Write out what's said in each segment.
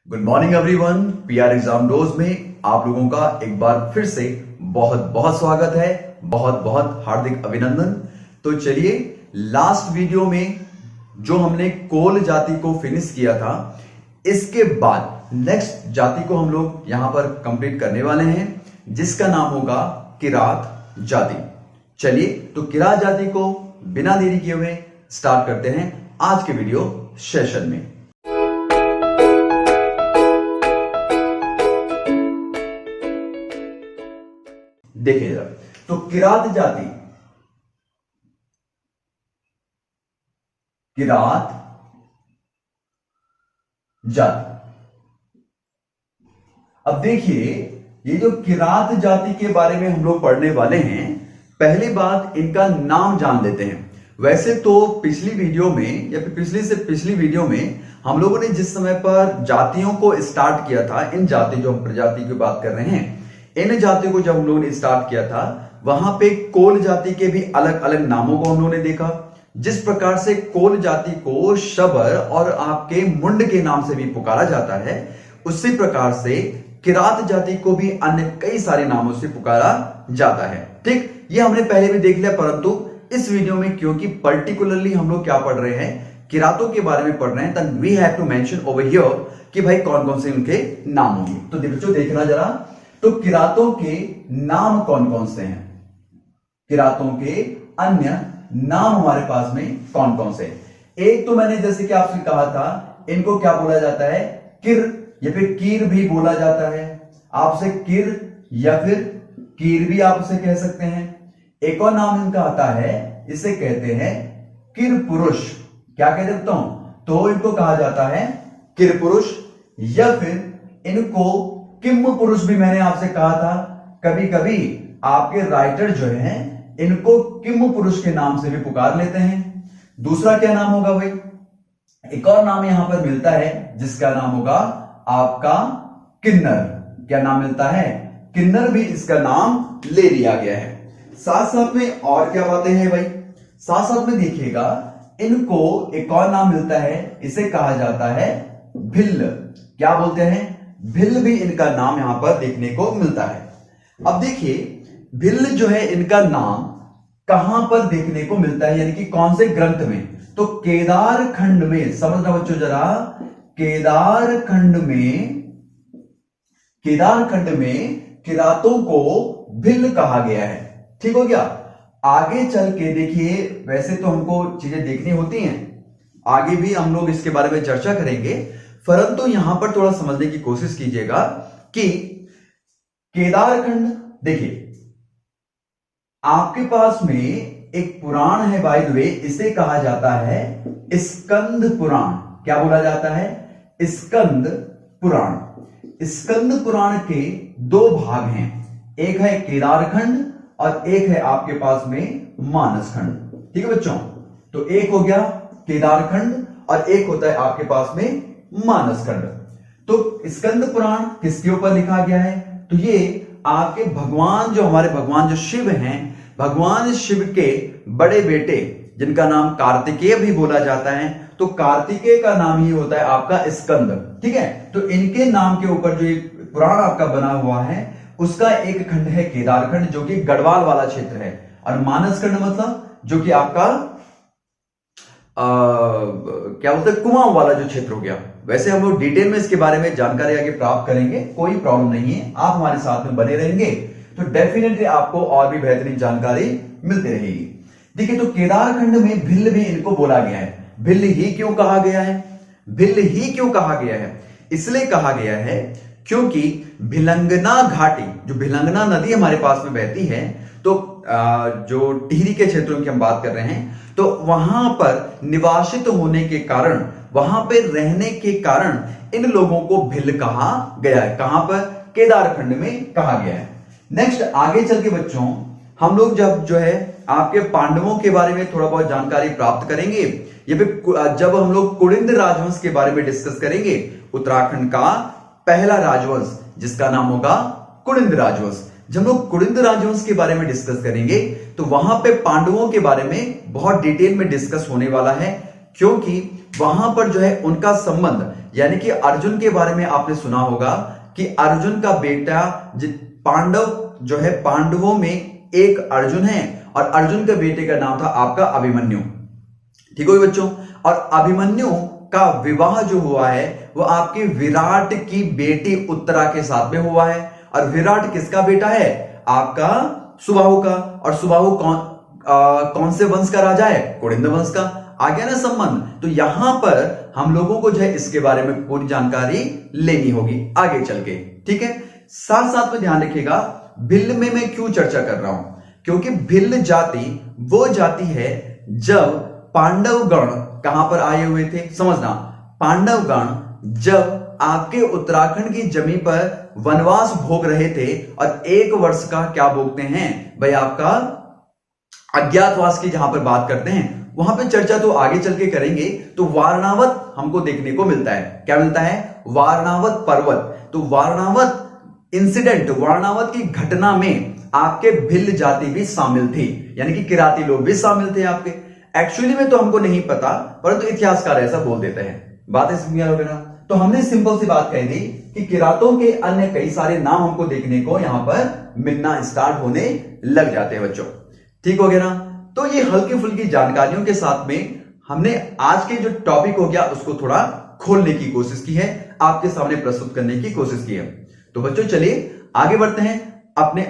Good morning everyone. PR exam dose में आप लोगों का एक बार फिर से बहुत बहुत स्वागत है, बहुत बहुत हार्दिक अभिनंदन। तो चलिए, लास्ट वीडियो में जो हमने कोल जाति को फिनिश किया था, इसके बाद नेक्स्ट जाति को हम लोग यहां पर कंप्लीट करने वाले हैं, जिसका नाम होगा किरात जाति। चलिए, तो किरात जाति को बिना देरी किए हुए स्टार्ट करते हैं आज के वीडियो सेशन में। देखिए जरा, तो किरात जाति, किरात जाति। अब देखिए, ये जो किरात जाति के बारे में हम लोग पढ़ने वाले हैं, पहली बात इनका नाम जान लेते हैं। वैसे तो पिछली वीडियो में या फिर पिछली से पिछली वीडियो में हम लोगों ने जिस समय पर जातियों को स्टार्ट किया था, इन जाति जो हम प्रजाति की बात कर रहे हैं, इन जाति को जब हम लोगों ने स्टार्ट किया था, वहां पे कोल जाति के भी अलग अलग नामों को हम लोगों ने देखा। जिस प्रकार से कोल जाति को शबर और आपके मुंड के नाम से भी पुकारा जाता है, उसी प्रकार से किरात जाति को भी अन्य कई सारे नामों से पुकारा जाता है। ठीक, ये हमने पहले भी देख लिया, परंतु इस वीडियो में क्योंकि पर्टिकुलरली हम लोग क्या पढ़ रहे हैं, किरातों के बारे में पढ़ रहे हैं, then we have to mention over here कि भाई कौन कौन से उनके नाम होंगे। तो बच्चों देखना जरा, तो किरातों के नाम कौन कौन से हैं, किरातों के अन्य नाम हमारे पास में कौन कौन से। एक तो मैंने जैसे कि आपसे कहा था, इनको क्या बोला जाता है, किर या फिर कीर भी बोला जाता है। आपसे किर या फिर कीर भी आप उसे कह सकते हैं। एक और नाम इनका आता है, इसे कहते हैं किर पुरुष। क्या कहते हैं बताऊं, तो इनको कहा जाता है किर पुरुष, या फिर इनको किम पुरुष भी मैंने आपसे कहा था। कभी कभी आपके राइटर जो हैं, इनको किम पुरुष के नाम से भी पुकार लेते हैं। दूसरा क्या नाम होगा भाई, एक और नाम यहां पर मिलता है जिसका नाम होगा आपका किन्नर। क्या नाम मिलता है, किन्नर भी इसका नाम ले लिया गया है। साथ साथ में और क्या बातें हैं भाई, साथ साथ में देखिएगा, इनको एक और नाम मिलता है, इसे कहा जाता है भिल्ल। क्या बोलते हैं, भिल्ल भी इनका नाम यहां पर देखने को मिलता है। अब देखिए, भिल्ल जो है इनका नाम कहां पर देखने को मिलता है, यानी कि कौन से ग्रंथ में, तो केदार खंड में। समझना बच्चों जरा, केदार खंड में किरातों को भिल्ल कहा गया है। ठीक हो गया। आगे चल के देखिए, वैसे तो हमको चीजें देखनी होती हैं, आगे भी हम लोग इसके बारे में चर्चा करेंगे, परंतु यहां पर थोड़ा समझने की कोशिश कीजिएगा कि केदारखंड, देखिए आपके पास में एक पुराण है, बाय द वे, इसे कहा जाता है स्कंद पुराण। क्या बोला जाता है, स्कंद पुराण। स्कंद पुराण के दो भाग हैं, एक है केदारखंड और एक है आपके पास में मानसखंड। ठीक है बच्चों, तो एक हो गया केदारखंड और एक होता है आपके पास में मानसखंड। तो स्कंद पुराण किसके ऊपर लिखा गया है, तो ये आपके भगवान जो हमारे भगवान जो शिव हैं, भगवान शिव के बड़े बेटे जिनका नाम कार्तिकेय भी बोला जाता है, तो कार्तिकेय का नाम ही होता है आपका स्कंद। ठीक है, तो इनके नाम के ऊपर जो पुराण आपका बना हुआ है, उसका एक खंड है केदारखंड, जो कि गढ़वाल वाला क्षेत्र है, और मानसखंड मतलब जो कि आपका क्या बोलते हैं, कुमाऊं वाला जो क्षेत्र हो गया। वैसे हम लोग डिटेल में इसके बारे में जानकारी आगे प्राप्त करेंगे, कोई प्रॉब्लम नहीं है, आप हमारे साथ में बने रहेंगे तो डेफिनेटली आपको और भी बेहतरीन जानकारी मिलती रहेगी। देखिए, तो केदारखंड में भिल्ल भी इनको बोला गया है। भिल्ल ही क्यों कहा गया है, भिल्ल ही क्यों कहा गया है, इसलिए कहा गया है क्योंकि भिलंगना घाटी, जो भिलंगना नदी हमारे पास में बहती है, तो जो टिहरी के क्षेत्रों की हम बात कर रहे हैं, तो वहां पर निवासित होने के कारण, वहां पे रहने के कारण इन लोगों को भिल्ल कहा गया है। कहां पर, केदारखंड में कहा गया है। नेक्स्ट आगे चल के बच्चों, हम लोग जब जो है आपके पांडवों के बारे में थोड़ा बहुत जानकारी प्राप्त करेंगे, या फिर जब हम लोग कुड़िंद राजवंश के बारे में डिस्कस करेंगे, उत्तराखंड का पहला राजवंश जिसका नाम होगा कुड़िंद राजवंश, जब हम लोग कुड़िंद राजवंश के बारे में डिस्कस करेंगे, तो वहां पे पांडवों के बारे में बहुत डिटेल में डिस्कस होने वाला है, क्योंकि वहां पर जो है उनका संबंध, यानी कि अर्जुन के बारे में आपने सुना होगा कि अर्जुन का बेटा पांडव जो है, पांडवों में एक अर्जुन है और अर्जुन के बेटे का नाम था आपका अभिमन्यु। ठीक है बच्चों, और अभिमन्यु का विवाह जो हुआ है वो आपके विराट की बेटी उत्तरा के साथ में हुआ है। और विराट किसका बेटा है? आपका सुबाहु का। और सुबाहु कौन से वंश का राजा है? कुड़िंद वंश का। आ गया ना संबंध। तो यहां पर हम लोगों को जो है इसके बारे में पूरी जानकारी लेनी होगी आगे चल के। ठीक है, साथ साथ में ध्यान रखिएगा, भिल्ल में मैं क्यों चर्चा कर रहा हूं, क्योंकि भिल्ल जाति वो जाति है जब पांडवगण कहां पर आए हुए थे, समझना, पांडवगण जब आपके उत्तराखंड की जमीन पर वनवास भोग रहे थे और 1 वर्ष का क्या भोगते हैं भाई, आपका अज्ञातवास की जहां पर बात करते हैं, वहां पे चर्चा तो आगे चल के करेंगे। तो वारणावत हमको देखने को मिलता है। क्या मिलता है? वारणावत पर्वत। तो वारणावत इंसिडेंट, वारणावत की घटना में आपके भिल्ल जाति भी शामिल थी, यानी कि किराती लोग भी शामिल थे आपके। एक्चुअली में तो हमको नहीं पता, परंतु इतिहासकार ऐसा बोल देते हैं। बात समझ हो ना? तो हमने सिंपल सी बात कह दी कि किरातों के अन्य कई सारे नाम हमको देखने को यहां पर मिलना स्टार्ट होने लग जाते हैं बच्चों। ठीक हो गया ना? तो ये हल्की फुल्की जानकारियों के साथ में हमने आज के जो टॉपिक हो गया उसको थोड़ा खोलने की कोशिश की है, आपके सामने प्रस्तुत करने की कोशिश की है। तो बच्चों चलिए आगे बढ़ते हैं अपने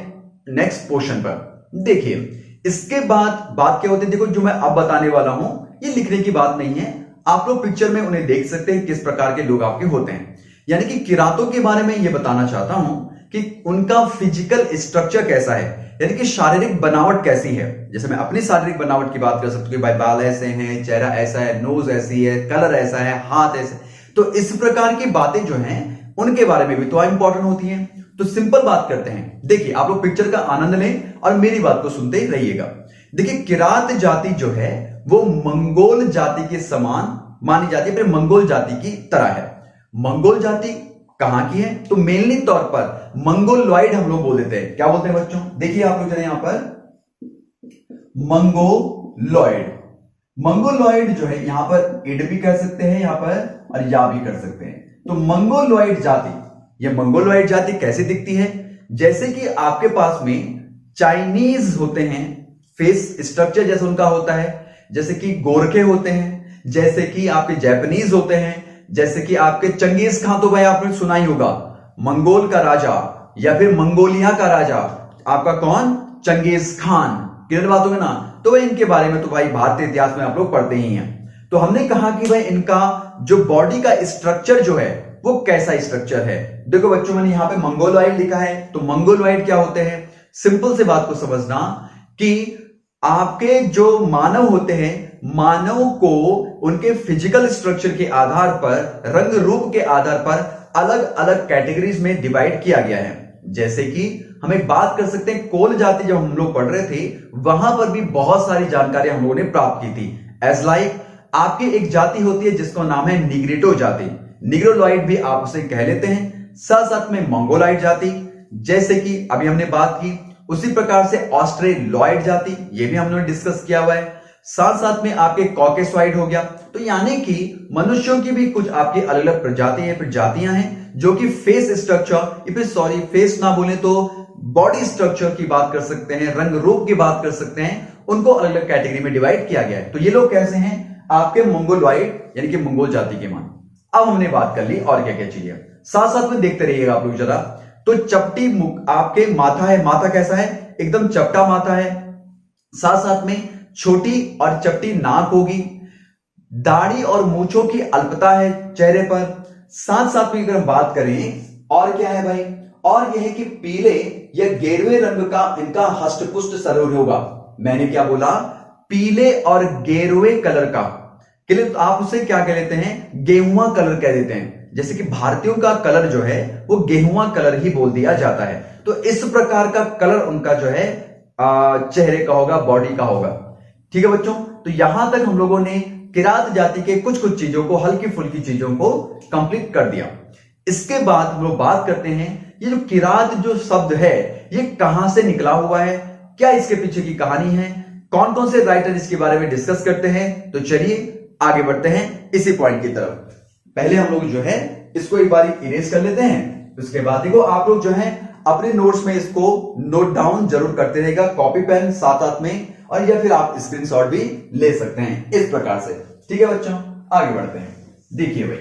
नेक्स्ट पोर्शन पर। देखिए इसके बाद बात क्या होती है, देखो जो मैं अब बताने वाला हूं ये लिखने की बात नहीं है, आप लोग पिक्चर में उन्हें देख सकते हैं किस प्रकार के लोग आपके होते हैं। यानी कि किरातों के बारे में ये बताना चाहता हूं कि उनका फिजिकल स्ट्रक्चर कैसा है, यानी कि शारीरिक बनावट कैसी है। जैसे मैं अपनी शारीरिक बनावट की बात कर सकता हूं कि भाई बाल ऐसे हैं, चेहरा ऐसा है, नोज ऐसी है, कलर ऐसा है, हाथ ऐसे। तो इस प्रकार की बातें जो हैं उनके बारे में भी तो इंपॉर्टेंट होती हैं। तो सिंपल बात करते हैं, देखिए आप लोग पिक्चर का आनंद लें और मेरी बात को सुनते ही रहिएगा। देखिए किरात जाति जो है वो मंगोल जाति के समान मानी जाती है, फिर मंगोल जाति की तरह है। मंगोल जाति कहां की है? तो मेनली तौर पर मंगोलॉइड हम लोग बोल देते हैं। क्या बोलते हैं बच्चों? देखिए आप लोग यहां पर मंगोलॉइड, मंगोलॉइड जो है यहां पर इड भी कर सकते हैं यहां पर और या भी कर सकते हैं। तो मंगोलॉइड जाति, ये मंगोलॉइड जाति कैसे दिखती है? जैसे कि आपके पास में चाइनीज होते हैं, फेस स्ट्रक्चर जैसे उनका होता है, जैसे कि गोरखे होते हैं, जैसे कि आपके जापानीज होते हैं, जैसे कि आपके चंगेज खान, तो भाई आपने सुना ही होगा, मंगोल का राजा या फिर मंगोलिया का राजा आपका कौन? Genghis Khan. क्लियर बात होगी ना? तो भाई इनके बारे में तो भाई भारतीय इतिहास में आप लोग पढ़ते ही हैं। तो हमने कहा कि भाई इनका जो बॉडी का स्ट्रक्चर जो है वो कैसा स्ट्रक्चर है। देखो बच्चों मैंने यहां पे मंगोलॉइड लिखा है, तो मंगोलॉइड क्या होते हैं? सिंपल से बात को समझना कि आपके जो मानव होते हैं, मानव को उनके फिजिकल स्ट्रक्चर के आधार पर, रंग रूप के आधार पर अलग अलग कैटेगरीज में डिवाइड किया गया है। जैसे कि हम एक बात कर सकते हैं, कोल जाति जब हम लोग पढ़ रहे थे वहां पर भी बहुत सारी जानकारी हम लोगों ने प्राप्त की थी। एज लाइक आपकी एक जाति होती है जिसका नाम है निग्रिटो जाति, निग्रोलॉइड भी आप उसे कह लेते हैं। साथ साथ में मंगोलॉइड जाति जैसे कि अभी हमने बात की, उसी प्रकार से ऑस्ट्रेलॉइड जाति, ये भी हमने डिस्कस किया हुआ है। साथ साथ में आपके कॉकेसॉइड हो गया। तो यानी कि मनुष्यों की भी कुछ आपकी अलग अलग प्रजातियां हैं जो कि फेस स्ट्रक्चर, सॉरी फेस ना बोले तो बॉडी स्ट्रक्चर की बात कर सकते हैं, रंग रूप की बात कर सकते हैं, उनको अलग अलग कैटेगरी में डिवाइड किया गया है। तो ये लोग कैसे हैं? आपके मंगोलॉइड यानी कि मंगोल जाति के मान। अब हमने बात कर ली और क्या क्या चीजें, साथ साथ में देखते रहिएगा आप लोग जरा। तो चपटी आपके माथा है, माथा कैसा है? एकदम चपटा माथा है। साथ साथ में छोटी और चपटी नाक होगी, दाढ़ी और मूंछों की अल्पता है चेहरे पर। साथ साथ में अगर हम बात करें और क्या है भाई, और यह है कि पीले या गेरुए रंग का इनका हष्टपुष्ट शरीर होगा। मैंने क्या बोला? पीले और गेरुए कलर का। तो आप उसे क्या कह लेते हैं? गेहुआ कलर कह देते हैं। जैसे कि भारतीयों का कलर जो है वो गेहुआ कलर ही बोल दिया जाता है। तो इस प्रकार का कलर उनका जो है चेहरे का होगा, बॉडी का होगा। ठीक है बच्चों, तो यहां तक हम लोगों ने किरात जाति के कुछ कुछ चीजों को, हल्की फुल्की चीजों को कंप्लीट कर दिया। इसके बाद हम लोग बात करते हैं ये जो किरात जो शब्द है ये कहां से निकला हुआ है, क्या इसके पीछे की कहानी है, कौन कौन से राइटर इसके बारे में डिस्कस करते हैं। तो चलिए आगे बढ़ते हैं इसी पॉइंट की तरफ। पहले हम लोग जो है इसको एक बार इरेज कर लेते हैं, उसके बाद देखो आप लोग जो है अपने नोट्स में इसको नोट डाउन जरूर करते रहेगा, कॉपी पेन साथ साथ में, और या फिर आप स्क्रीनशॉट भी ले सकते हैं इस प्रकार से। ठीक है बच्चों, आगे बढ़ते हैं। देखिए भाई,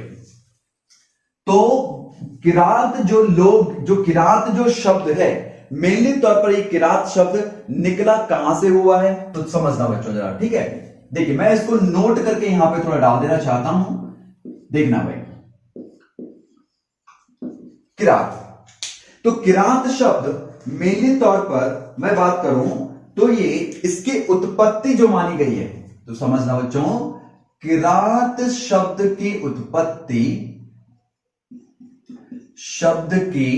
तो किरात किरात जो शब्द है, मेनली तौर पर ये किरात शब्द निकला कहां से हुआ है तो समझना बच्चों जरा। ठीक है, देखिए मैं इसको नोट करके यहां पे थोड़ा डाल देना चाहता हूं, देखना भाई। किरात, तो किरात शब्द मेनली तौर पर मैं बात करूं तो ये इसकी उत्पत्ति जो मानी गई है, तो समझना बच्चों, किरात शब्द की उत्पत्ति, शब्द की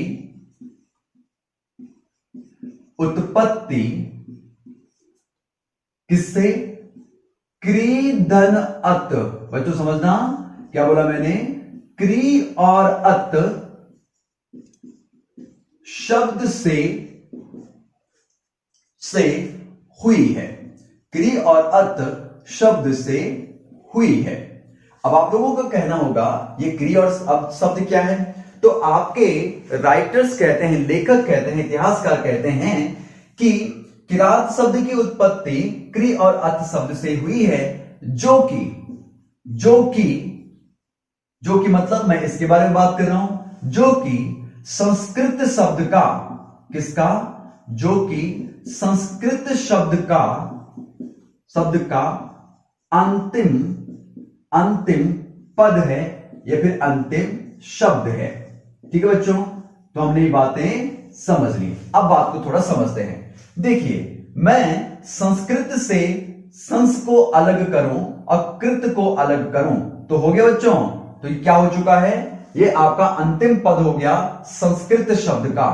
उत्पत्ति किससे? क्री धन अत। बच्चों समझना, क्या बोला मैंने? क्री और अत शब्द से हुई है। क्री और अत शब्द से हुई है। अब आप लोगों का कहना होगा ये क्री और अत शब्द क्या है, तो आपके राइटर्स कहते हैं, लेखक कहते हैं, इतिहासकार कहते हैं कि किरात शब्द की उत्पत्ति क्री और अत शब्द से हुई है, जो कि मतलब मैं इसके बारे में बात कर रहा हूं, जो कि संस्कृत शब्द का, किसका? जो कि संस्कृत शब्द का अंतिम पद है या फिर अंतिम शब्द है। ठीक है बच्चों, तो हमने ये बातें समझ ली। अब बात को थोड़ा समझते हैं। देखिए, मैं संस्कृत से संस को अलग करूं और कृत को अलग करूं तो हो गया बच्चों, तो ये क्या हो चुका है? ये आपका अंतिम पद हो गया संस्कृत शब्द का।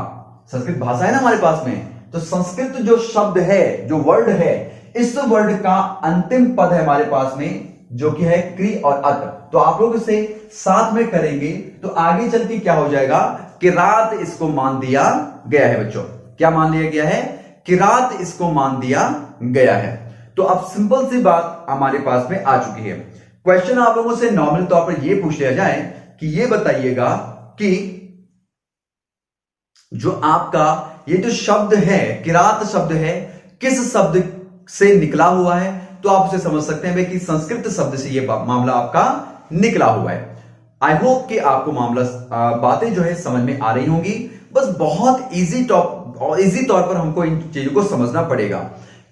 संस्कृत भाषा है ना हमारे पास में, तो संस्कृत जो शब्द है, जो वर्ड है, इस वर्ड का अंतिम पद है हमारे पास में, जो कि है क्री और अत। तो आप लोग इसे साथ में करेंगे तो आगे चल के क्या हो जाएगा? किरात इसको मान दिया गया है बच्चों। क्या मान लिया गया है? किरात इसको मान दिया गया है। तो अब सिंपल सी बात हमारे पास में आ चुकी है। क्वेश्चन आप लोगों से नॉर्मल तौर पर यह पूछ लिया जाए कि ये बताइएगा कि जो आपका ये जो शब्द है, किरात शब्द है, किस शब्द से निकला हुआ है, तो आप उसे समझ सकते हैं कि संस्कृत शब्द से ये मामला आपका निकला हुआ है। आई होप कि आपको मामला बातें जो है समझ में आ रही होंगी। बस बहुत इजी तौर पर हमको इन चीजों को समझना पड़ेगा,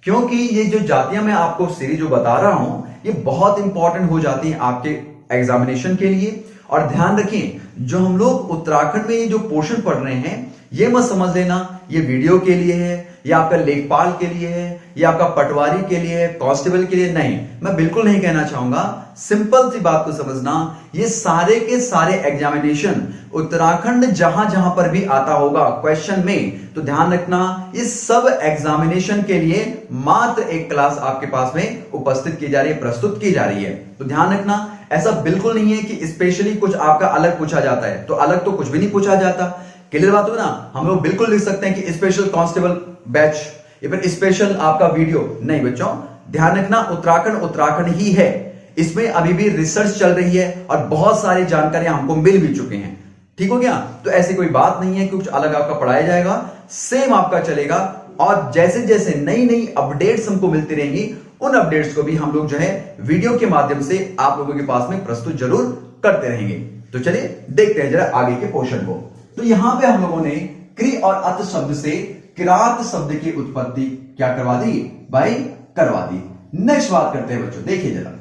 क्योंकि ये जो जातियां मैं आपको सीरीज जो बता रहा हूं, ये बहुत इंपॉर्टेंट हो जाती है आपके एग्जामिनेशन के लिए। और ध्यान रखिए, जो हम लोग उत्तराखंड में ये जो पोर्शन पढ़ रहे हैं, ये मत समझ लेना ये वीडियो के लिए है, या आपका लेखपाल के लिए है, या आपका पटवारी के लिए है, कांस्टेबल के लिए नहीं। मैं बिल्कुल नहीं कहना चाहूंगा। सिंपल सी बात को समझना, ये सारे के सारे एग्जामिनेशन उत्तराखंड जहां जहां पर भी आता होगा क्वेश्चन में, तो ध्यान रखना, इस सब एग्जामिनेशन के लिए मात्र एक क्लास आपके पास में उपस्थित की जा रही है, प्रस्तुत की जा रही है। तो ध्यान रखना, ऐसा बिल्कुल नहीं है कि स्पेशली कुछ आपका अलग पूछा जाता है, तो अलग तो कुछ भी नहीं पूछा जाता। क्लियर बात हो ना? हम लोग बिल्कुल लिख सकते हैं कि स्पेशल कांस्टेबल बैच या फिर स्पेशल आपका वीडियो नहीं। बच्चों ध्यान रखना, उत्तराखंड ही है, इसमें अभी भी रिसर्च चल रही है और बहुत सारी जानकारियां हमको मिल भी चुके हैं। ठीक हो गया? तो ऐसी कोई बात नहीं है कि कुछ अलग आपका पढ़ाया जाएगा, सेम आपका चलेगा। और जैसे जैसे नई नई अपडेट्स हमको मिलती रहेंगी, उन अपडेट्स को भी हम लोग जो है वीडियो के माध्यम से आप लोगों के पास में प्रस्तुत जरूर करते रहेंगे। तो चलिए देखते हैं जरा आगे के पोर्शन को। तो यहां पे हम लोगों ने क्री और अत शब्द से किरात शब्द की उत्पत्ति क्या करवा दी भाई? करवा दी। नेक्स्ट बात करते हैं बच्चों, देखिए जरा,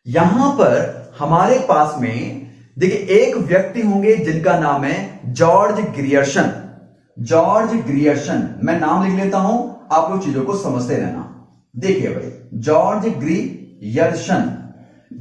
यहां पर हमारे पास में देखिए एक व्यक्ति होंगे जिनका नाम है जॉर्ज ग्रियर्सन। जॉर्ज ग्रियर्सन, मैं नाम लिख लेता हूं, आप लोग चीजों को समझते रहना। देखिए भाई, जॉर्ज ग्रियर्सन।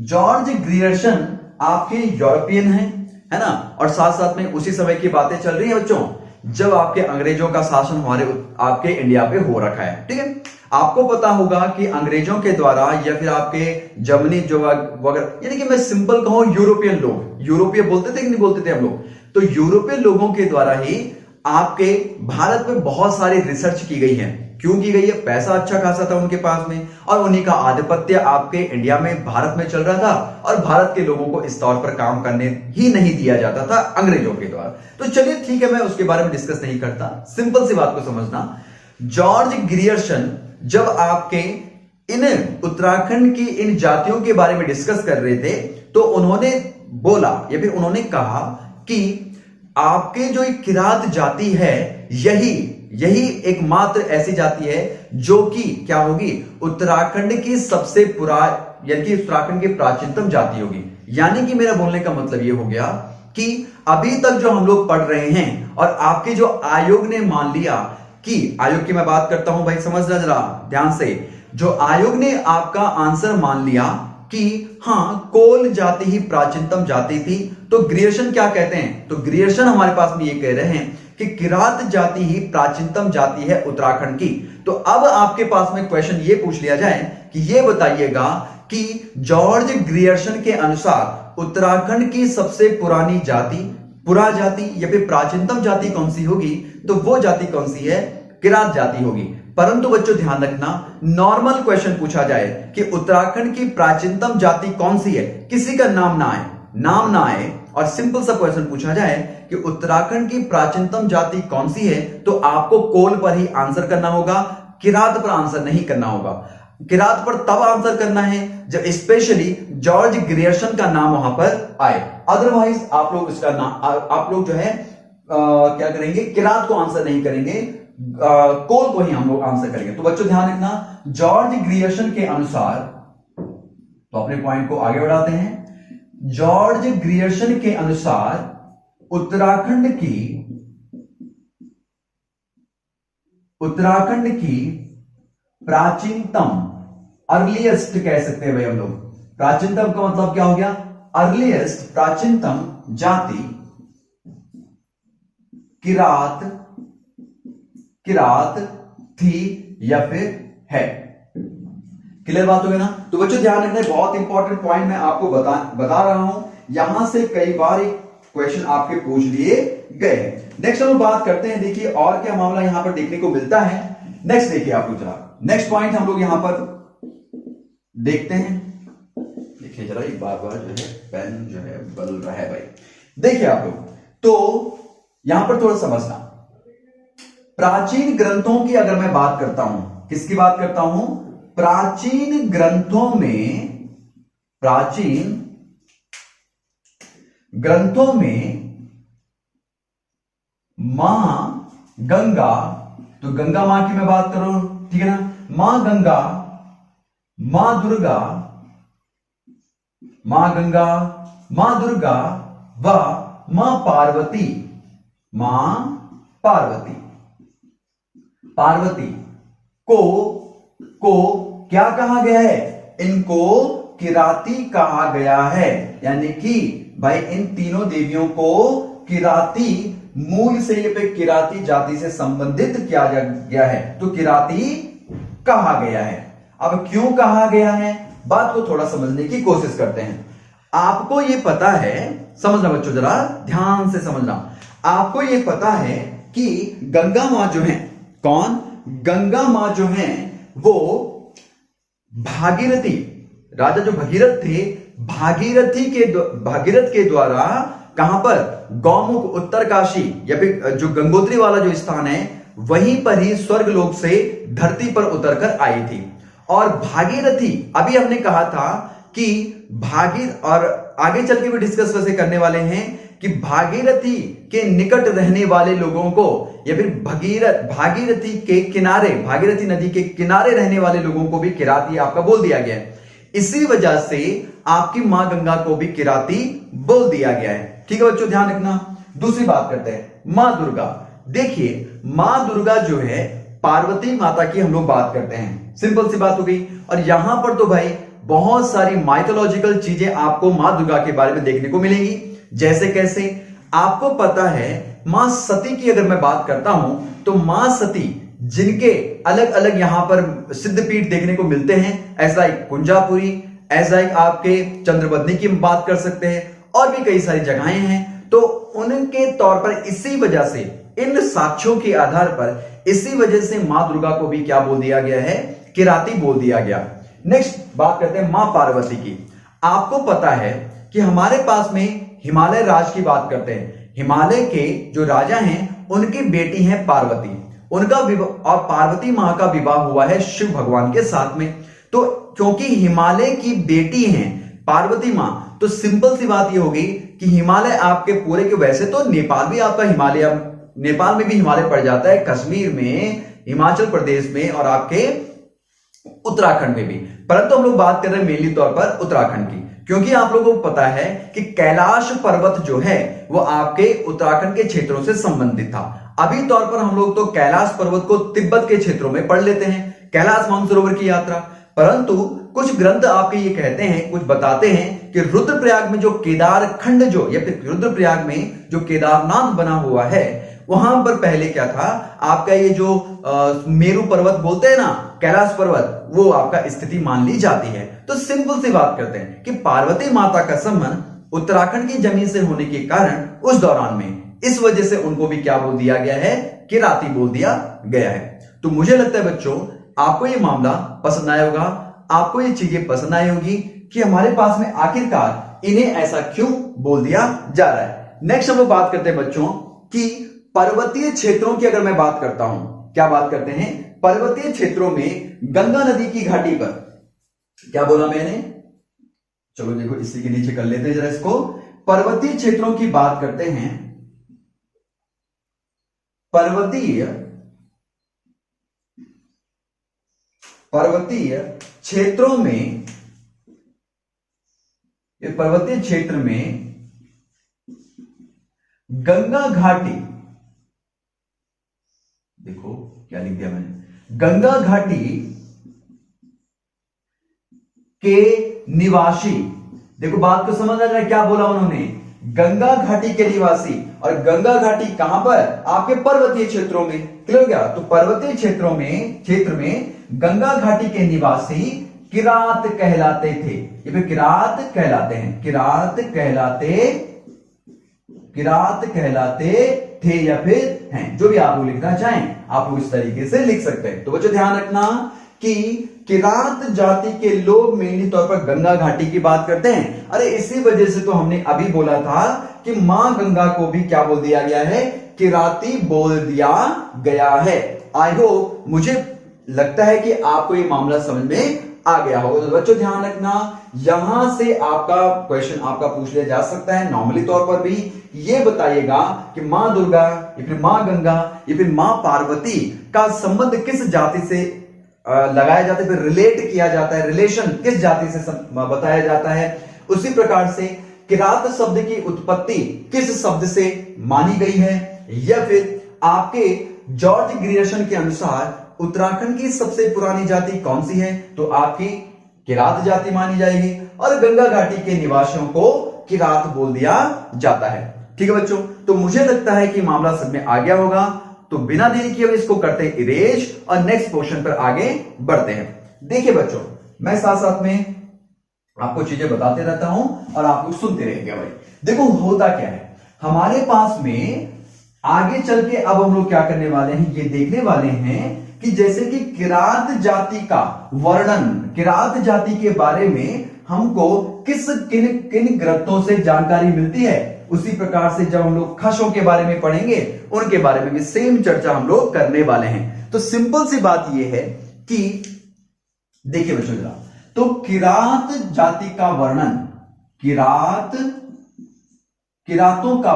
जॉर्ज ग्रियर्सन आपके यूरोपियन है ना, और साथ साथ में उसी समय की बातें चल रही है बच्चों जब आपके अंग्रेजों का शासन हमारे आपके इंडिया पे हो रखा है। ठीक है, आपको पता होगा कि अंग्रेजों के द्वारा या फिर आपके जर्मनी जो वगैरह, यानी कि मैं सिंपल कहूं यूरोपियन लोग, यूरोपीय बोलते थे कि नहीं बोलते थे हम लोग, तो यूरोपियन लोगों के द्वारा ही आपके भारत में बहुत सारी रिसर्च की गई है। क्यों की गई है? पैसा अच्छा खासा था उनके पास में और उन्हीं का आधिपत्य आपके इंडिया में, भारत में चल रहा था और भारत के लोगों को इस तौर पर काम करने ही नहीं दिया जाता था अंग्रेजों के द्वारा। तो चलिए ठीक है, मैं उसके बारे में डिस्कस नहीं करता, सिंपल सी बात को समझना। जॉर्ज ग्रियर्सन जब आपके इन उत्तराखंड की इन जातियों के बारे में डिस्कस कर रहे थे तो उन्होंने बोला या फिर उन्होंने कहा कि आपके जो एक किरात जाति है यही एकमात्र ऐसी जाति है जो कि क्या होगी, उत्तराखंड की सबसे यानी कि उत्तराखंड की प्राचीनतम जाति होगी। यानी कि मेरा बोलने का मतलब यह हो गया कि अभी तक जो हम लोग पढ़ रहे हैं और आपके जो आयोग ने मान लिया कि, आयोग की मैं बात करता हूं भाई, समझना जरा ध्यान से, जो आयोग ने आपका आंसर मान लिया कि हां कोल जाति ही प्राचीनतम जाति थी, तो ग्रियर्सन क्या कहते हैं? तो ग्रियर्सन हमारे पास में ये कह रहे हैं कि किरात जाति ही प्राचीनतम जाति है उत्तराखंड की। तो अब आपके पास में क्वेश्चन ये पूछ लिया जाए कि ये बताइएगा कि जॉर्ज ग्रियर्सन के अनुसार उत्तराखंड की सबसे पुरानी जाति, पुरा जाति या फिर प्राचीनतम जाति कौन सी होगी? तो वो जाति कौन सी है? किरात जाति होगी। परंतु बच्चों ध्यान रखना, नॉर्मल क्वेश्चन पूछा जाए कि उत्तराखंड की प्राचीनतम जाति कौन सी है, किसी का नाम ना आए और सिंपल सा क्वेश्चन पूछा जाए कि उत्तराखंड की प्राचीनतम जाति कौन सी है, तो आपको कोल पर ही आंसर करना होगा, किरात पर आंसर नहीं करना होगा। किरात पर तब आंसर करना है जब स्पेशली जॉर्ज ग्रियर्सन का नाम वहां पर आए, अदरवाइज आप लोग इसका नाम, आप लोग जो है क्या करेंगे, किरात को आंसर नहीं करेंगे, कोल को ही हम लोग आंसर करेंगे। तो बच्चों ध्यान रखना, जॉर्ज ग्रियर्सन के अनुसार, तो अपने पॉइंट को आगे बढ़ाते हैं, जॉर्ज ग्रियर्सन के अनुसार उत्तराखंड की प्राचीनतम, अर्लीस्ट कह सकते हैं भाई हम लोग, प्राचीनतम का मतलब क्या हो गया? अर्लीस्ट, प्राचीनतम जाति किरात थी या फिर है। क्लियर बात हो गई ना? तो बच्चों ध्यान रखना, बहुत इंपॉर्टेंट पॉइंट मैं आपको बता रहा हूं, यहां से कई बार एक क्वेश्चन आपके पूछ लिए गए। नेक्स्ट हम बात करते हैं, देखिए और क्या मामला यहां पर देखने को मिलता है। नेक्स्ट देखिए आप लोग जरा, नेक्स्ट पॉइंट हम लोग यहां पर देखते हैं। देखिए जरा, एक बार जो है पेन जो है बदल रहा है भाई। देखिए आप लोग, तो यहां पर थोड़ा समझना, प्राचीन ग्रंथों की अगर मैं बात करता हूं, किसकी बात करता हूं? प्राचीन ग्रंथों में मां गंगा, तो गंगा मां की मैं बात करूं, ठीक है ना, मां गंगा, मां दुर्गा व मां पार्वती को क्या कहा गया है? इनको किराती कहा गया है। यानी कि भाई इन तीनों देवियों को किराती, मूल से ये पे किराती जाति से संबंधित किया गया है, तो किराती कहा गया है। अब क्यों कहा गया है, बात को थोड़ा समझने की कोशिश करते हैं। आपको ये पता है, समझना बच्चों जरा ध्यान से समझना, आपको ये पता है कि गंगा मां जो है, कौन? गंगा मां जो है वो भागीरथी, राजा जो भगीरथ थे, भागीरथ के द्वारा कहां पर? गौमुख, उत्तरकाशी या फिर जो गंगोत्री वाला जो स्थान है, वहीं पर ही स्वर्गलोक से धरती पर उतरकर आई थी। और भागीरथी, अभी हमने कहा था कि और आगे चल के भी डिस्कस वैसे करने वाले हैं कि भागीरथी के निकट रहने वाले लोगों को या फिर भागीरथी के किनारे, भागीरथी नदी के किनारे रहने वाले लोगों को भी किराती आपका बोल दिया गया है। इसी वजह से आपकी मां गंगा को भी किराती बोल दिया गया है। ठीक है बच्चों, ध्यान रखना। दूसरी बात करते हैं, मां दुर्गा। देखिए मां दुर्गा जो है पार्वती माता की हम लोग बात करते हैं, सिंपल सी बात हो गई। और यहां पर तो भाई बहुत सारी माइथोलॉजिकल चीजें आपको मां दुर्गा के बारे में देखने को मिलेंगी। जैसे कैसे? आपको पता है मां सती की अगर मैं बात करता हूं तो मां सती जिनके अलग अलग यहां पर सिद्धपीठ देखने को मिलते हैं, ऐसा एक कुंजापुरी, ऐसा एक आपके चंद्रबदनी की हम बात कर सकते हैं, और भी कई सारी जगहें हैं। तो उनके तौर पर इसी वजह से इन साक्ष्यों के आधार पर इसी वजह से मां दुर्गा को भी क्या बोल दिया गया है, किराती बोल दिया गया। नेक्स्ट बात करते हैं मां पार्वती की। आपको पता है कि हमारे पास में हिमालय राज की बात करते हैं, हिमालय के जो राजा हैं उनकी बेटी है पार्वती, उनका विवाह और पार्वती मां का विवाह हुआ है शिव भगवान के साथ में। तो क्योंकि हिमालय की बेटी हैं पार्वती मां, तो सिंपल सी बात ये होगी कि हिमालय आपके पूरे के, वैसे तो नेपाल भी आपका हिमालय, नेपाल में भी हिमालय पड़ जाता है, कश्मीर में, हिमाचल प्रदेश में और आपके उत्तराखंड में भी, परंतु हम लोग बात कर रहे हैं मेनली तौर पर उत्तराखंड की, क्योंकि आप लोगों को पता है कि कैलाश पर्वत जो है वो आपके उत्तराखंड के क्षेत्रों से संबंधित था। अभी तौर पर हम लोग तो कैलाश पर्वत को तिब्बत के क्षेत्रों में पढ़ लेते हैं, कैलाश मानसरोवर की यात्रा, परंतु कुछ ग्रंथ आपके ये कहते हैं, कुछ बताते हैं कि रुद्रप्रयाग में जो केदार खंड जो, या फिर रुद्रप्रयाग में जो केदारनाथ बना हुआ है, वहां पर पहले क्या था, आपका ये जो मेरू पर्वत बोलते हैं ना, कैलाश पर्वत, वो आपका स्थिति मान ली जाती है। तो सिंपल सी बात करते हैं कि पार्वती माता का संबंध उत्तराखंड की जमीन से होने के कारण उस दौरान में, इस वजह से उनको भी क्या बोल दिया गया है, किराती बोल दिया गया है। तो मुझे लगता है बच्चों आपको ये मामला पसंद आया होगा, आपको ये चीजें पसंद आई होगी कि हमारे पास में आखिरकार इन्हें ऐसा क्यों बोल दिया जा रहा है। नेक्स्ट हम लोग बात करते हैं बच्चों कि पर्वतीय क्षेत्रों की अगर मैं बात करता हूं, क्या बात करते हैं, पर्वतीय क्षेत्रों में गंगा नदी की घाटी पर, क्या बोला मैंने, चलो देखो इसी के नीचे कर लेते हैं जरा इसको, पर्वतीय क्षेत्रों की बात करते हैं, पर्वतीय क्षेत्रों में, ये पर्वतीय क्षेत्र में गंगा घाटी, देखो क्या लिख दिया मैंने, गंगा घाटी के निवासी, देखो बात को समझ आ रहा है क्या बोला उन्होंने, गंगा घाटी के निवासी, और गंगा घाटी कहां पर, आपके पर्वतीय क्षेत्रों में, क्लियर हो गया। तो पर्वतीय क्षेत्र में गंगा घाटी के निवासी किरात कहलाते थे, ये फिर किरात कहलाते हैं, किरात कहलाते थे या फिर हैं, जो भी आप लोग लिखना चाहें आप लोग इस तरीके से लिख सकते हैं। तो बच्चों ध्यान रखना कि किरात जाति के लोग मेनली तौर पर गंगा घाटी की बात करते हैं। अरे इसी वजह से तो हमने अभी बोला था कि मां गंगा को भी क्या बोल दिया गया है, किराती बोल दिया गया है। आई होप, मुझे लगता है कि आपको ये मामला समझ में आ गया होगा। तो बच्चों ध्यान रखना, यहां से आपका क्वेश्चन आपका पूछ लिया जा सकता है नॉर्मली तौर पर भी, ये बताइएगा कि मां दुर्गा या फिर मां गंगा या फिर मां पार्वती का संबंध किस जाति से लगाया जाता है, फिर रिलेट किया जाता है, रिलेशन किस जाति से बताया जाता है। उसी प्रकार से किरात शब्द की उत्पत्ति किस शब्द से मानी गई है, या फिर आपके जॉर्ज ग्रियर्सन के अनुसार उत्तराखंड की सबसे पुरानी जाति कौन सी है, तो आपकी किरात जाति मानी जाएगी, और गंगा घाटी के निवासियों को किरात बोल दिया जाता है। ठीक है बच्चों, तो मुझे लगता है कि मामला सब में आ गया होगा। तो बिना देरी किए इसको करते हैं इरेज और नेक्स्ट क्वेश्चन पर आगे बढ़ते हैं। देखिए बच्चों, मैं साथ साथ में आपको चीजें बताते रहता हूं और आप लोग सुनते रहेंगे। भाई देखो होता क्या है, हमारे पास में आगे चल के अब हम लोग क्या करने वाले हैं, ये देखने वाले हैं कि जैसे कि किरात जाति का वर्णन, किरात जाति के बारे में हमको किन ग्रंथों से जानकारी मिलती है, उसी प्रकार से जब हम लोग खशों के बारे में पढ़ेंगे उनके बारे में भी सेम चर्चा हम लोग करने वाले हैं। तो सिंपल सी बात यह है कि देखिए बच्चों जरा, तो किरात जाति का वर्णन, किरातों का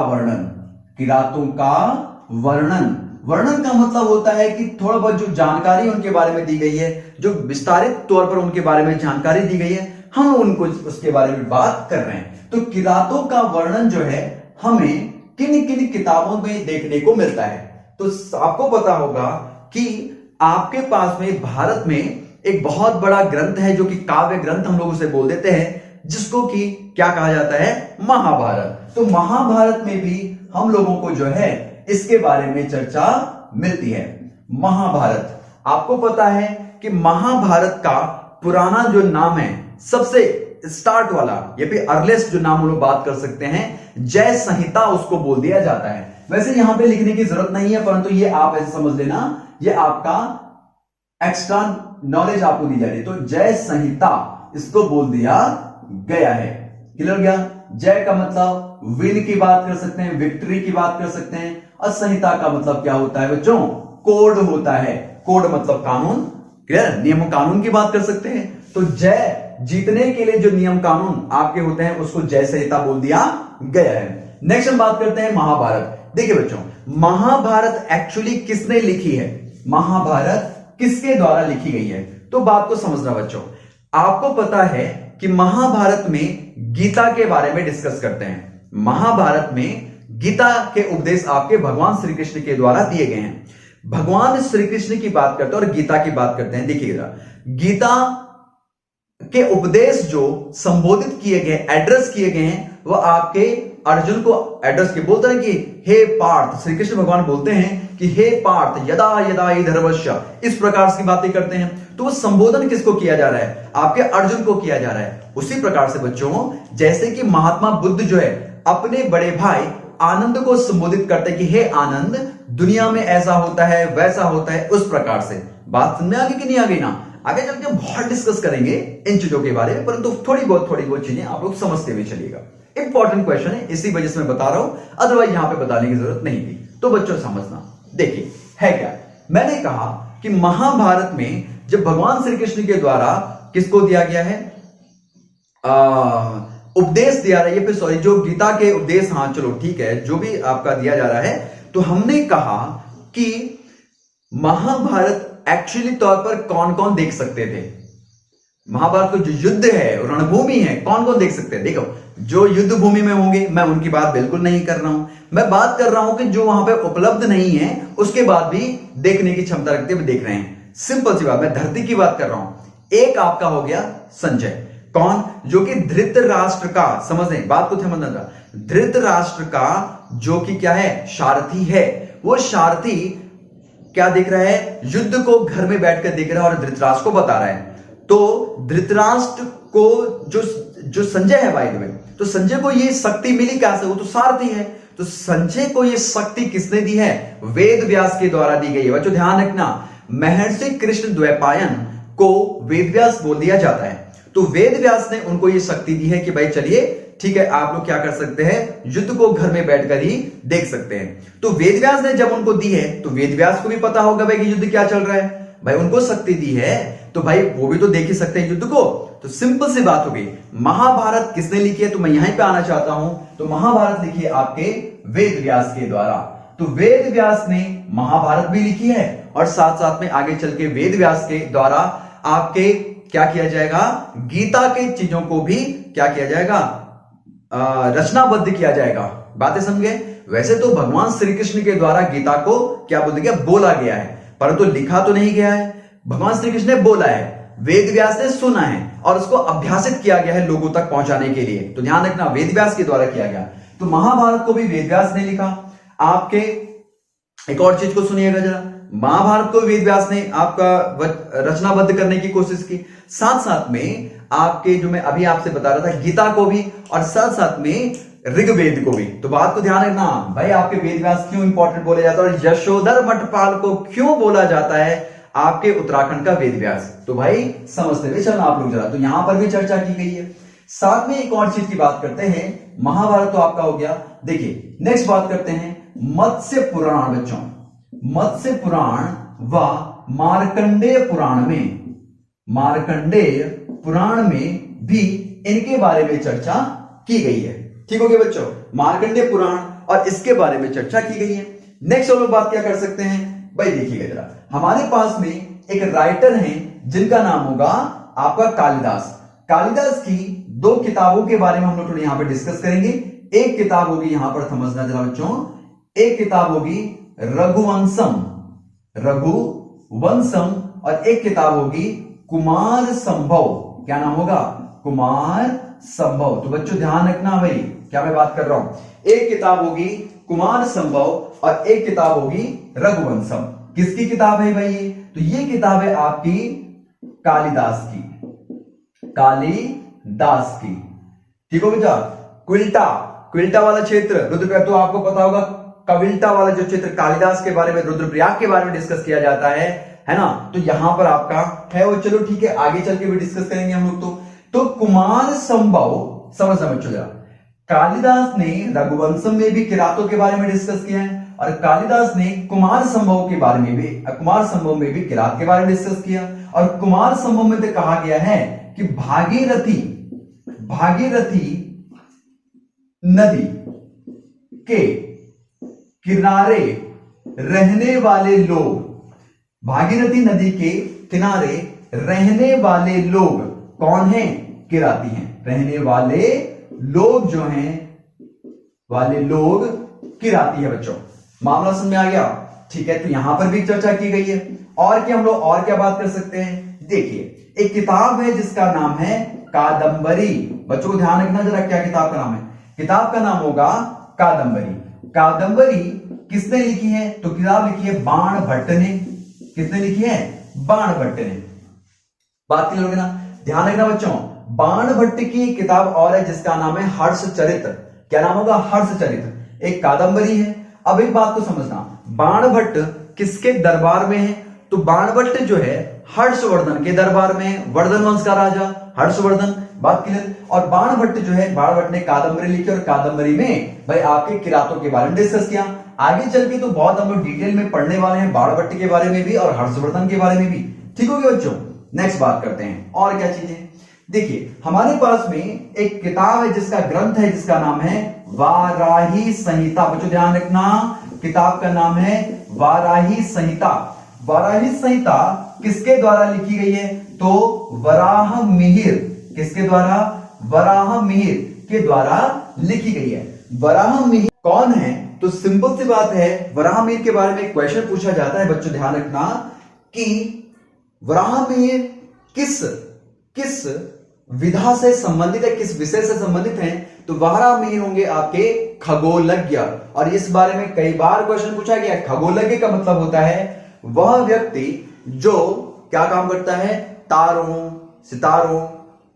वर्णन का मतलब होता है कि थोड़ा बहुत जो जानकारी उनके बारे में दी गई है, जो विस्तारित तौर पर उनके बारे में जानकारी दी गई है, हम उनको उसके बारे में बात कर रहे हैं। तो किरातों का वर्णन जो है हमें किन किन किताबों में देखने को मिलता है। तो आपको पता होगा कि आपके पास में भारत में एक बहुत बड़ा ग्रंथ है जो कि काव्य ग्रंथ हम लोग उसे बोल देते हैं, जिसको कि क्या कहा जाता है, महाभारत। तो महाभारत में भी हम लोगों को जो है इसके बारे में चर्चा मिलती है। महाभारत, आपको पता है कि महाभारत का पुराना जो नाम है, सबसे स्टार्ट वाला या फिर अर्लेस्ट जो नाम हम लोग बात कर सकते हैं, जय संहिता उसको बोल दिया जाता है। वैसे यहां पे लिखने की जरूरत नहीं है, परंतु ये आप ऐसे समझ लेना, ये आपका एक्स्ट्रा नॉलेज आपको दी जा रही है। तो जय संहिता इसको बोल दिया गया है। क्लियर हो गया? जय का मतलब विन की बात कर सकते हैं, विक्ट्री की बात कर सकते हैं, और संहिता का मतलब क्या होता है बच्चों? कोड होता है। कोड मतलब कानून। क्लियर? नियम कानून की बात कर सकते हैं। तो जय जीतने के लिए जो नियम कानून आपके होते हैं उसको जय संहिता बोल दिया गया है। नेक्स्ट हम बात करते हैं महाभारत। देखिए बच्चों, महाभारत एक्चुअली किसने लिखी है? महाभारत किसके द्वारा लिखी गई है? तो बात को समझना बच्चों, आपको पता है कि महाभारत में गीता के बारे में डिस्कस करते हैं। महाभारत में गीता के उपदेश आपके भगवान श्री कृष्ण के द्वारा दिए गए हैं। भगवान श्री कृष्ण की बात करते हैं और गीता की बात करते हैं। देखिएगा, गीता के उपदेश जो संबोधित किए गए, एड्रेस किए गए हैं, वह आपके अर्जुन को एड्रेस के बोलते हैं कि हे पार्थ, श्री कृष्ण भगवान बोलते हैं कि हे पार्थ यदा यदा हि धर्मस्य, इस प्रकार की बातें करते हैं। तो वो संबोधन किसको किया जा रहा है? आपके अर्जुन को किया जा रहा है। उसी प्रकार से बच्चों, जैसे कि महात्मा बुद्ध जो है अपने बड़े भाई आनंद को संबोधित करते हैं कि हे आनंद, दुनिया में ऐसा होता है वैसा होता है, उस प्रकार से। बात समझ में आ गई कि नहीं आ गई ना? आगे चल के बहुत डिस्कस करेंगे इन चीजों के बारे में, परंतु थोड़ी बहुत चीजें आप लोग समझते हुए चलिएगा। इंपॉर्टेंट क्वेश्चन है, इसी वजह से मैं बता रहा हूं, अदरवाइज यहां पे बताने की जरूरत नहीं थी। तो बच्चों समझना, देखिए है क्या, मैंने कहा कि महाभारत में जब भगवान श्री कृष्ण के द्वारा किसको दिया गया है, उपदेश दिया रहा है, ये फिर सॉरी जो गीता के उपदेश, हाँ चलो ठीक है, जो भी आपका दिया जा रहा है, तो हमने कहा कि महाभारत एक्चुअली तौर पर कौन कौन देख सकते थे? महाभारत को जो युद्ध है, रणभूमि है, कौन कौन देख सकते हैं? देखो, जो युद्ध भूमि में होंगे, मैं उनकी बात बिल्कुल नहीं कर रहा हूं। मैं बात कर रहा हूं कि जो वहां पे उपलब्ध नहीं है, उसके बाद भी देखने की क्षमता रखते हुए देख रहे हैं। सिंपल सी बात, मैं धरती की बात कर रहा हूं। एक आपका हो गया संजय, कौन? जो कि धृतराष्ट्र का, समझ लें बात को, समझना, धृतराष्ट्र का जो कि क्या है, सारथी है। वो सारथी क्या देख रहा है? युद्ध को घर में बैठकर देख रहा है और धृतराष्ट्र को बता रहा है। तो धृतराष्ट्र को जो संजय है भाई, तो संजय को ये शक्ति मिली कैसे? वो तो सारथी है। तो संजय को ये शक्ति किसने दी है? वेद व्यास के द्वारा दी गई है। बच्चों ध्यान रखना, महर्षि कृष्ण द्वैपायन को वेद व्यास बोल दिया जाता है। तो वेद व्यास ने उनको ये शक्ति दी है कि भाई चलिए ठीक है, आप लोग क्या कर सकते हैं, युद्ध को घर में बैठकर ही देख सकते हैं। तो वेद व्यास ने जब उनको दी है, तो वेद व्यास को भी पता होगा भाई कि युद्ध क्या चल रहा है। भाई उनको शक्ति दी है, तो भाई वो भी तो देख ही सकते हैं युद्ध को। तो सिंपल सी बात हो गई। महाभारत किसने लिखी है? तो मैं यहीं पे आना चाहता हूं। तो महाभारत लिखी है आपके वेद व्यास के द्वारा। तो वेद व्यास ने महाभारत भी लिखी है, और साथ साथ में आगे चल के वेद व्यास के द्वारा आपके क्या किया जाएगा, गीता के चीजों को भी क्या किया जाएगा, रचनाबद्ध किया जाएगा। बातें समझे? वैसे तो भगवान श्री कृष्ण के द्वारा गीता को क्या बोल दिया, बोला गया है, परंतु लिखा तो नहीं गया है। भगवान श्री कृष्ण ने बोला है, वेद व्यास ने सुना है, और उसको अभ्यासित किया गया है लोगों तक पहुंचाने के लिए। तो ध्यान रखना, वेद व्यास के द्वारा किया गया। तो महाभारत को भी वेद व्यास ने लिखा। आपके एक और चीज को सुनिएगा जरा, महाभारत को वेद व्यास ने आपका रचनाबद्ध करने की कोशिश की। साथ साथ में आपके जो मैं अभी आपसे बता रहा था, गीता को भी, और साथ साथ में ऋग्वेद को भी। तो बात को ध्यान रखना भाई, आपके वेद व्यास क्यों इंपॉर्टेंट बोले जाता है, और यशोधर मठपाल को क्यों बोला जाता है आपके उत्तराखंड का वेद व्यास? तो भाई समझते हुए चलना आप लोग जरा। तो यहां पर भी चर्चा की गई है। साथ में एक और चीज की बात करते हैं। महाभारत तो आपका हो गया। देखिए नेक्स्ट बात करते हैं मत्स्य पुराण। बच्चों, मत्स्य पुराण व मार्कंडेय पुराण में, मार्कंडेय पुराण में भी इनके बारे में चर्चा की गई है। ठीक हो गया बच्चों, मार्कंडेय पुराण और इसके बारे में चर्चा की गई है। नेक्स्ट हम लोग बात क्या कर सकते हैं भाई, देखिएगा जरा, हमारे पास में एक राइटर हैं जिनका नाम होगा आपका कालिदास। कालिदास की दो किताबों के बारे में हम लोग थोड़ी यहां पर डिस्कस करेंगे। एक किताब होगी, यहां पर समझना जरा बच्चों, एक किताब होगी रघुवंशम, रघुवंशम, और एक किताब होगी कुमार संभव। क्या नाम होगा? कुमार संभव। तो बच्चों ध्यान रखना भाई, क्या मैं बात कर रहा हूं, एक किताब होगी कुमार संभव और एक किताब होगी रघुवंशम। किसकी किताब है भाई ये? तो ये किताब है आपकी कालिदास की, कालिदास दास की। ठीक हो बेटा। क्विल्टा, क्विल्टा वाला क्षेत्र रुद्रप्रयाग, तो आपको पता होगा कविल्टा वाला जो क्षेत्र कालिदास के बारे में, रुद्रप्रयाग के बारे में डिस्कस किया जाता है ना। तो यहां पर आपका है वो। चलो ठीक है, आगे चल के भी डिस्कस करेंगे हम लोग। तो कुमार संभव, समझ जरा, कालिदास ने रघुवंशम में भी किरातों के बारे में डिस्कस किया है, और कालिदास ने कुमार संभव के बारे में भी, कुमार संभव में भी किरात के बारे में डिस्कस किया। और कुमार संभव में तो कहा गया है कि भागीरथी, भागीरथी नदी के किनारे रहने वाले लोग, भागीरथी नदी के किनारे रहने वाले लोग कौन हैं? किराती हैं। रहने वाले लोग जो हैं, वाले लोग किराती है बच्चों। मामला समझ में आ गया? ठीक है, तो यहां पर भी चर्चा की गई है। और क्या हम लोग और क्या बात कर सकते हैं? देखिए, एक किताब है जिसका नाम है कादंबरी। बच्चों को ध्यान रखना जरा, क्या किताब का नाम है? किताब का नाम होगा कादंबरी। कादंबरी किसने लिखी है? तो किताब लिखी है बाणभट्ट ने। किसने लिखी है? बाणभट्ट ने। बात क्लियर होगी ना? ध्यान रखना बच्चों, बाणभट्ट की किताब और है जिसका नाम है हर्षचरित्र। क्या नाम होगा? हर्षचरित्र। एक कादंबरी है। अब एक बात को समझना, बाणभट्ट किसके दरबार में है? तो बाणभट्ट जो है हर्षवर्धन के दरबार में है। वर्धन वंश का राजा हर्षवर्धन। बात क्लियर? और बाणभट्ट जो है, बाणभट्ट ने कादंबरी लिखी, और कादंबरी में भाई आपके किरातों के बारे में डिस्कस किया। आगे चल के तो बहुत हम लोग डिटेल में पढ़ने वाले हैं, बाणभट्ट के बारे में भी और हर्षवर्धन के बारे में भी। ठीक हो गया बच्चों? नेक्स्ट बात करते हैं और क्या चीजें। देखिए, हमारे पास में एक किताब है जिसका ग्रंथ है जिसका नाम है वाराही संहिता। बच्चों ध्यान रखना, किताब का नाम है वाराही संहिता। वाराही संहिता किसके द्वारा लिखी गई है? तो वराह मिहिर। किसके द्वारा? वराह मिहिर के द्वारा लिखी गई है। वराह मिहिर कौन है? तो सिंपल सी बात है, वराह मिहिर के बारे में क्वेश्चन पूछा जाता है। बच्चों ध्यान रखना कि वराह मिहिर किस विधा से संबंधित है, किस विषय से संबंधित है? तो वराह मिहिर होंगे आपके खगोलज्ञ। और इस बारे में कई बार क्वेश्चन पूछा गया। खगोलज्ञ का मतलब होता है वह व्यक्ति जो क्या काम करता है? तारों, सितारों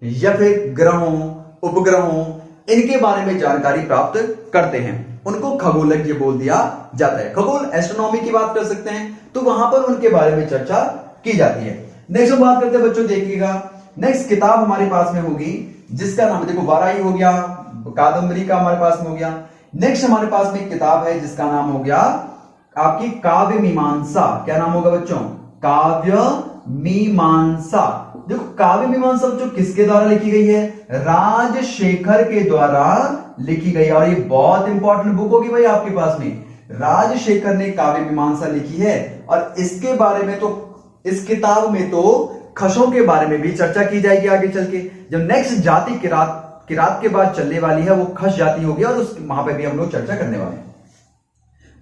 या फिर ग्रहों, उपग्रहों, इनके बारे में जानकारी प्राप्त करते हैं, उनको खगोलज्ञ बोल दिया जाता है। खगोल एस्ट्रोनॉमी की बात कर सकते हैं, तो वहां पर उनके बारे में चर्चा की जाती है। नेक्स्ट हम बात करते हैं बच्चों, देखिएगा नेक्स्ट किताब हमारे पास में होगी जिसका नाम, देखो वाराही हो गया, कादंबरी का हमारे पास में हो गया। नेक्स्ट हमारे पास में एक किताब है जिसका नाम हो गया आपकी काव्य मीमांसा। क्या नाम होगा बच्चों? काव्य मीमांसा। देखो काव्य मीमांसा बच्चों किसके द्वारा लिखी गई है? राजशेखर के द्वारा लिखी गई है। और ये बहुत इंपॉर्टेंट बुक होगी भाई आपके पास में। राजशेखर ने काव्य मीमांसा लिखी है, और इसके बारे में तो, इस किताब में तो खशों के बारे में भी चर्चा की जाएगी आगे चल के। जब नेक्स्ट जाति किरात के बाद चलने वाली है वो खश जाति होगी, और उस वहां पे भी हम लोग चर्चा करने वाले हैं।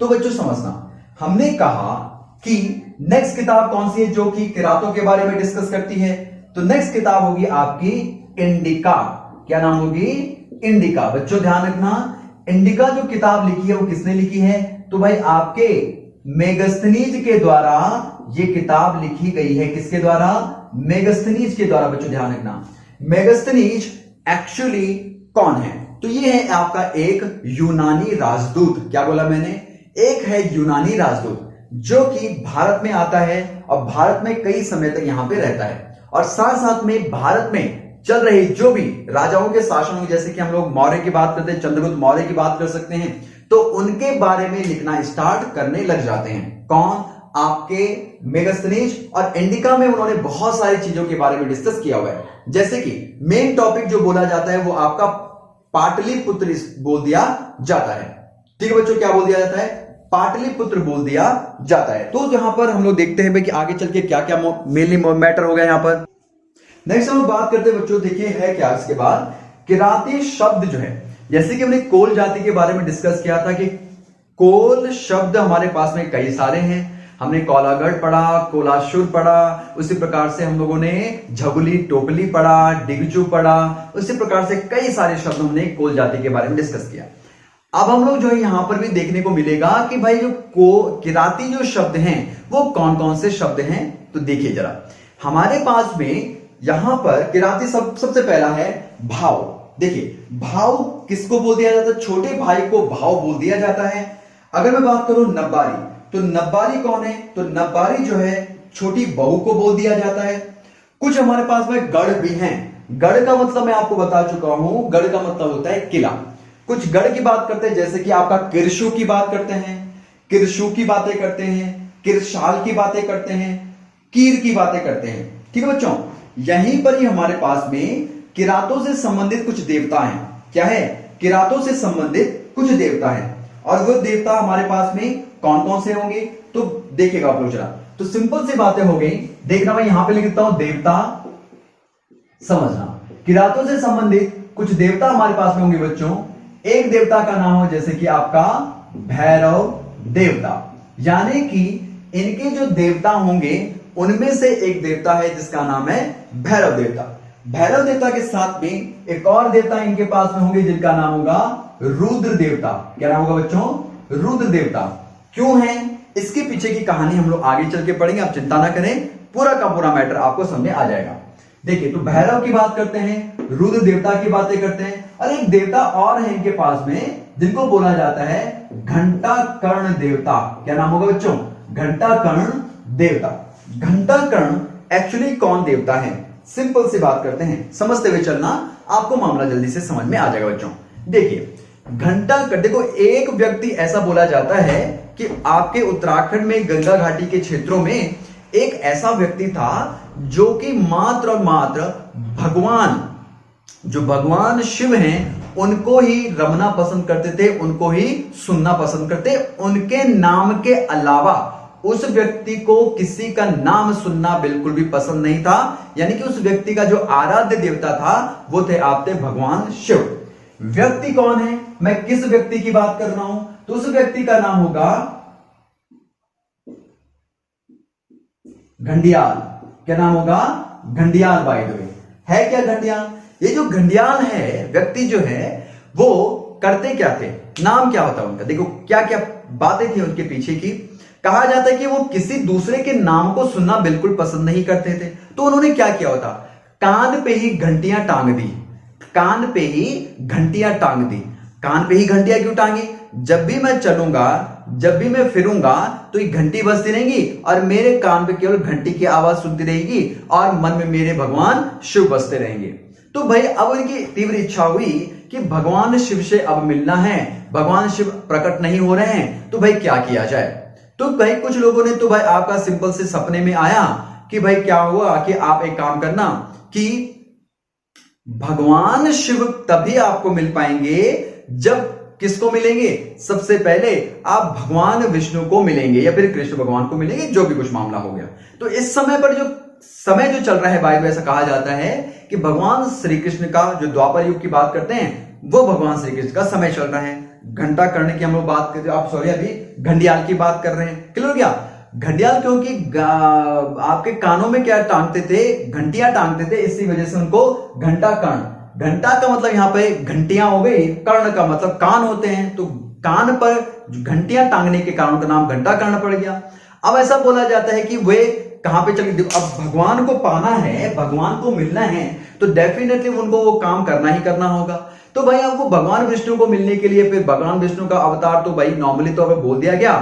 तो बच्चों समझना, हमने कहा कि नेक्स्ट किताब कौन सी है जो कि किरातों के बारे में डिस्कस करती है? तो नेक्स्ट किताब होगी आपकी इंडिका। क्या नाम होगी? इंडिका। बच्चों ध्यान रखना, इंडिका जो किताब लिखी है वो किसने लिखी है? तो भाई आपके मेगस्थनीज के द्वारा ये किताब लिखी गई है। किसके द्वारा? मेगस्थनीज के द्वारा। बच्चों ध्यान रखना, मेगस्थनीज एक्चुअली कौन है? तो ये है आपका एक यूनानी राजदूत। क्या बोला मैंने? एक है यूनानी राजदूत जो कि भारत में आता है और भारत में कई समय तक यहां पे रहता है, और साथ साथ में भारत में चल रहे जो भी राजाओं के शासन हो, जैसे कि हम लोग मौर्य की बात करते हैं, चंद्रगुप्त मौर्य की बात कर सकते हैं, तो उनके बारे में लिखना स्टार्ट करने लग जाते हैं। कौन? आपके मेगस्थनीज। और इंडिका में उन्होंने बहुत सारी चीजों के बारे में डिस्कस किया हुआ है, जैसे कि मेन टॉपिक जो बोला जाता है वो आपका पाटलिपुत्र बोल दिया जाता है। ठीक है बच्चों, क्या बोल दिया जाता है? पाटलिपुत्र बोल दिया जाता है। तो यहां पर हम लोग देखते हैं कि आगे चल के क्या क्या मेनली मैटर हो गया यहां पर। नेक्स्ट हम बात करते हैं बच्चों, देखिए है क्या इसके बाद, किराती शब्द जो है, जैसे कि हमने कोल जाति के बारे में डिस्कस किया था कि कोल शब्द हमारे पास में कई सारे हैं। हमने कोलागढ़ पढ़ा, कोलाशुर पढ़ा, उसी प्रकार से हम लोगों ने झबुली टोपली पढ़ा, डिगजू पढ़ा, उसी प्रकार से कई सारे शब्द हमने कोल जाति के बारे में डिस्कस किया। अब हम लोग जो है यहां पर भी देखने को मिलेगा कि भाई जो किराती जो शब्द हैं वो कौन कौन से शब्द हैं। तो देखिए जरा, हमारे पास में यहां पर किराती सबसे पहला है भाव। देखिए भाव किसको बोल दिया जाता है? छोटे भाई को भाव बोल दिया जाता है। अगर मैं बात करूं नब्बारी, तो नब्बारी कौन है? तो नब्बारी जो है छोटी बहू को बोल दिया जाता है। कुछ हमारे पास में गढ़ भी हैं। गढ़ का मतलब मैं आपको बता चुका हूं, गढ़ का मतलब होता है किला। कुछ गढ़ की बात करते हैं, जैसे कि आपका किरशु की बात करते हैं, किरशु की बातें करते हैं, किरशाल की बातें करते हैं, कीर की बातें करते हैं। ठीक है बच्चों, यहीं पर ही हमारे पास में किरातों से संबंधित कुछ देवता हैं। क्या है? किरातों से संबंधित कुछ देवता हैं। और वो देवता हमारे पास में कौन कौन से होंगे? तो देखिएगा आप लोग जरा। तो सिंपल सी बातें हो गई। देखना, मैं यहां पे लिख देता हूं देवता, समझना। किरातों से संबंधित कुछ देवता हमारे पास में होंगे बच्चों। एक देवता का नाम हो जैसे कि आपका भैरव देवता, यानी कि इनके जो देवता होंगे उनमें से एक देवता है जिसका नाम है भैरव देवता। भैरव देवता के साथ में एक और देवता इनके पास में होंगे जिनका नाम होगा रुद्र देवता। क्या नाम होगा बच्चों? रुद्र देवता। क्यों है? इसके पीछे की कहानी हम लोग आगे चल के पढ़ेंगे, आप चिंता ना करें, पूरा का पूरा मैटर आपको समझ में आ जाएगा। देखिए, तो भैरव की बात करते हैं, रुद्र देवता की बातें करते हैं, और एक देवता और है इनके पास में जिनको बोला जाता है घंटा कर्ण देवता। क्या नाम होगा बच्चों? घंटा कर्ण देवता। घंटा कर्ण एक्चुअली कौन देवता है? सिंपल सी बात करते हैं, समझते हुए चलना, आपको मामला जल्दी से समझ में आ जाएगा बच्चों। देखिए, घंटा कर्ण, देखो एक व्यक्ति ऐसा बोला जाता है कि आपके उत्तराखंड में गंगा घाटी के क्षेत्रों में एक ऐसा व्यक्ति था जो कि मात्र और मात्र भगवान शिव हैं उनको ही रमना पसंद करते थे, उनको ही सुनना पसंद करते। उनके नाम के अलावा उस व्यक्ति को किसी का नाम सुनना बिल्कुल भी पसंद नहीं था। यानी कि उस व्यक्ति का जो आराध्य देवता था वो थे आपके भगवान शिव। व्यक्ति कौन है? मैं किस व्यक्ति की बात कर रहा हूं? तो उस व्यक्ति का नाम होगा घंडियाल। क्या नाम होगा? घंडियाल। बाय द वे, है क्या घंडियाल? ये जो घंडियाल है व्यक्ति जो है वो करते क्या थे? नाम क्या होता उनका? देखो क्या क्या बातें थी उनके पीछे की। कहा जाता है कि वो किसी दूसरे के नाम को सुनना बिल्कुल पसंद नहीं करते थे। तो उन्होंने क्या किया होता? कान पे ही घंटियां टांग दी। कान पे ही घंटियां टांग दी। कान पे ही घंटियां क्यों टांगी? जब भी मैं चलूंगा, जब भी मैं फिरूंगा तो ये घंटी बजती रहेगी और मेरे कान पे केवल घंटी की आवाज सुनती रहेगी और मन में मेरे भगवान शिव बसते रहेंगे। तो भाई अब उनकी तीव्र इच्छा हुई कि भगवान शिव से अब मिलना है, भगवान शिव प्रकट नहीं हो रहे हैं, तो भाई क्या किया जाए? तो भाई कुछ लोगों ने तो भाई आपका सिंपल से सपने में आया कि भाई क्या हुआ कि आप एक काम करना कि भगवान शिव तभी आपको मिल पाएंगे जब किसको मिलेंगे? सबसे पहले आप भगवान विष्णु को मिलेंगे या फिर कृष्ण भगवान को मिलेंगे, जो भी कुछ मामला हो गया। तो इस समय पर जो समय जो चल रहा है भाई, ऐसा कहा जाता है कि भगवान श्री कृष्ण का जो द्वापर युग की बात करते हैं वो भगवान श्री कृष्ण का समय चल रहा है। घंटा करने की हम लोग बात करते हैं, आप सॉरी अभी घंडियाल की बात कर रहे हैं। क्लियर हो गया? घंटियाल क्योंकि आपके कानों में क्या टांगते थे? घंटियां टांगते थे, इसी वजह से उनको घंटा कर्ण। घंटा का मतलब यहां पे घंटियां हो गई, कर्ण का मतलब कान होते हैं, तो कान पर घंटियां टांगने के कारण का नाम घंटा कर्ण पड़ गया। अब ऐसा बोला जाता है कि वे कहां पे चले? अब भगवान को पाना है, भगवान को मिलना है, तो डेफिनेटली उनको वो काम करना ही करना होगा। तो भाई आपको भगवान विष्णु को मिलने के लिए फिर भगवान विष्णु का अवतार तो भाई नॉर्मली तो अगर बोल दिया गया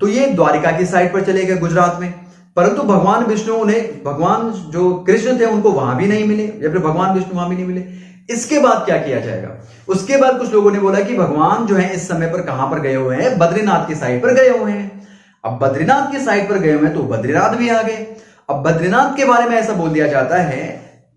तो ये द्वारिका की साइड पर चले गए, गुजरात में। परंतु भगवान विष्णु उन्हें, भगवान जो कृष्ण थे उनको वहां भी नहीं मिले या फिर भगवान विष्णु वहां भी नहीं मिले। इसके बाद क्या किया जाएगा? उसके बाद कुछ लोगों ने बोला कि भगवान जो है इस समय पर कहां पर गए हुए हैं? बद्रीनाथ की साइड पर गए हुए हैं। अब बद्रीनाथ की साइड पर गए हुए हैं तो बद्रीनाथ भी आ गए। अब बद्रीनाथ के बारे में ऐसा बोल दिया जाता है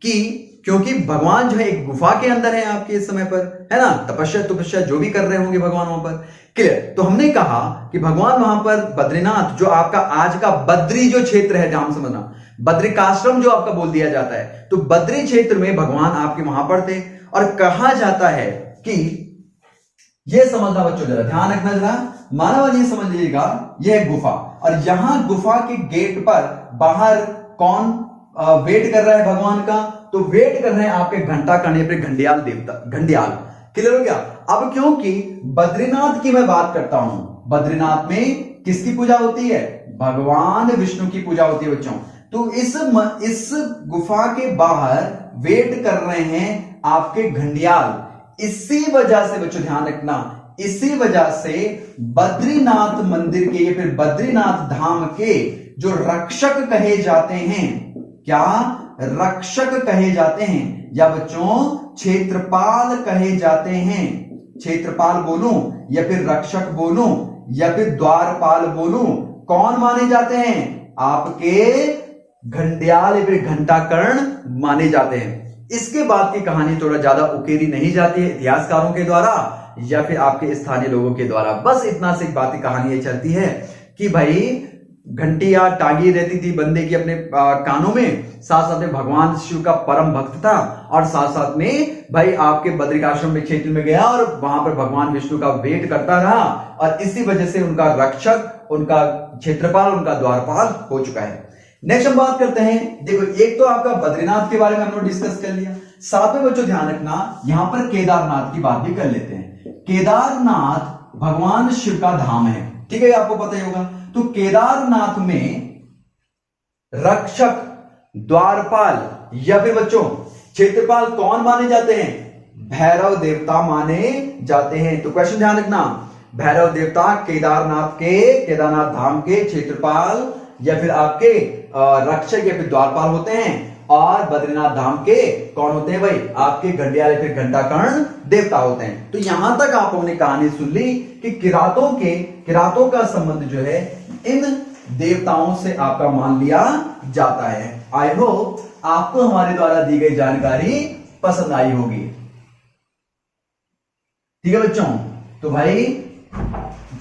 कि क्योंकि भगवान जो है एक गुफा के अंदर है आपके इस समय पर, है ना, तपस्या जो भी कर रहे होंगे भगवान वहां पर। क्लियर? तो हमने कहा कि भगवान वहां पर बद्रीनाथ, जो आपका आज का बद्री जो क्षेत्र है, जहां समझना बद्रिकाश्रम जो आपका बोल दिया जाता है, तो बद्री क्षेत्र में भगवान आपके वहां पर थे। और कहा जाता है कि यह समझना बच्चों, जरा ध्यान रखना, जरा मानव ये समझ लीजिएगा, यह गुफा, और यहां गुफा के गेट पर बाहर कौन वेट कर रहा है भगवान का? तो वेट कर रहे हैं आपके घंटा करने पर घंडियाल देवता, घंडियाल। क्लियर हो गया? अब क्योंकि बद्रीनाथ की मैं बात करता हूं, बद्रीनाथ में किसकी पूजा होती है? भगवान विष्णु की पूजा होती है बच्चों। तो इस गुफा के बाहर वेट कर रहे हैं आपके घंडियाल। इसी वजह से बच्चों ध्यान रखना, इसी वजह से बद्रीनाथ मंदिर के या फिर बद्रीनाथ धाम के जो रक्षक कहे जाते हैं, क्या रक्षक कहे जाते हैं या बच्चों क्षेत्रपाल कहे जाते हैं। क्षेत्रपाल बोलूं या फिर रक्षक बोलूं या फिर द्वारपाल बोलूं, कौन माने जाते हैं? आपके घंटियाल या फिर घंटाकर्ण माने जाते हैं। इसके बाद की कहानी थोड़ा ज्यादा उकेरी नहीं जाती है इतिहासकारों के द्वारा या फिर आपके स्थानीय लोगों के द्वारा। बस इतना सी बात की कहानी ये चलती है कि भाई घंटी या टांगी रहती थी बंदे की अपने कानों में, साथ साथ में भगवान शिव का परम भक्त था और साथ साथ में भाई आपके बद्रिकाश्रम में क्षेत्र में गया और वहां पर भगवान विष्णु का वेट करता रहा और इसी वजह से उनका रक्षक, उनका क्षेत्रपाल, उनका द्वारपाल हो चुका है। नेक्स्ट हम बात करते हैं, देखो एक तो आपका बद्रीनाथ के बारे में हमने डिस्कस कर लिया, साथ में बच्चों ध्यान रखना यहां पर केदारनाथ की बात भी कर लेते हैं। केदारनाथ भगवान शिव का धाम है, ठीक है, आपको पता ही होगा। तो केदारनाथ में रक्षक, द्वारपाल या फिर बच्चों क्षेत्रपाल कौन माने जाते हैं? भैरव देवता माने जाते हैं। तो क्वेश्चन ध्यान रखना, भैरव देवता केदारनाथ धाम के क्षेत्रपाल या फिर आपके रक्षक या फिर द्वारपाल होते हैं और बद्रीनाथ धाम के कौन होते हैं भाई? आपके घंटियाल या फिर घंटाकर्ण देवता होते हैं। तो यहां तक आप लोगों ने कहानी सुन ली कि किरातों का संबंध जो है इन देवताओं से आपका मान लिया जाता है। आई होप आपको हमारे द्वारा दी गई जानकारी पसंद आई होगी। ठीक है बच्चों, तो भाई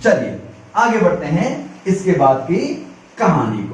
चलिए आगे बढ़ते हैं इसके बाद की कहानी।